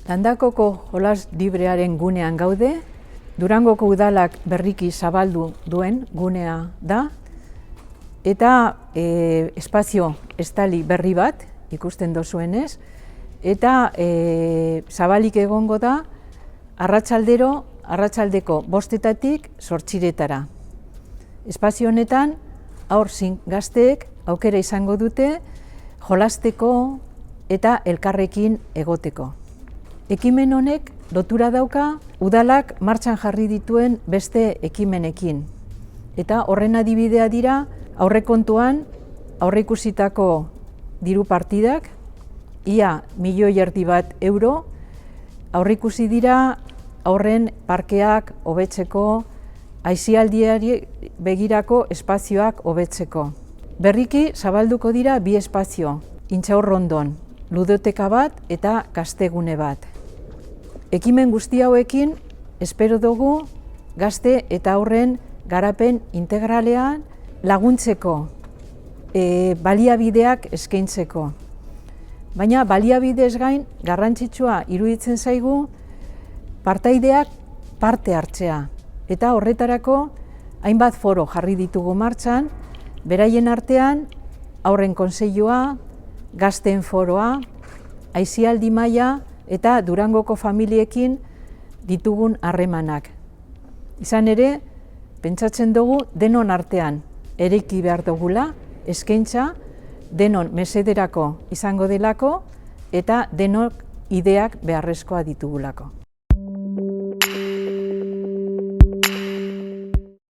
Landakoko jolas librearen gunean gaude, Durangoko udalak berriki zabaldu duen gunea da, eta espazio estali berri bat ikusten dozuenez, eta zabalik egongo da arratsaldeko 5:00 zortziretara. Espazio honetan, haur zein gazteek aukera izango dute jolasteko eta elkarrekin egoteko. Ekimen honek lotura dauka udalak martxan jarri dituen beste ekimenekin. Eta horren adibidea dira aurrekontuan aurreikusitako diru partidak, ia 1,5 milioi euro, aurreikusi dira aurren parkeak hobetzeko, aisialdiari begirako espazioak hobetzeko. Berriki zabalduko dira 2 espazio, Intxaurrondon, ludoteka bat eta gaztegune bat. Ekimen guzti hauekin, espero dugu gazte eta aurren garapen integralean laguntzeko, baliabideak eskaintzeko. Baina baliabidez gain garrantzitsua iruditzen zaigu partaideak parte hartzea. Eta horretarako hainbat foro jarri ditugu martxan, beraien artean aurren kontseilua, gazteen foroa, aisialdi maila eta Durangoko familiekin ditugun harremanak. Izan ere, pentsatzen dugu denon artean eraiki behar dugula, eskaintza denon mesederako izango delako eta denok ideak beharrezkoa ditugulako.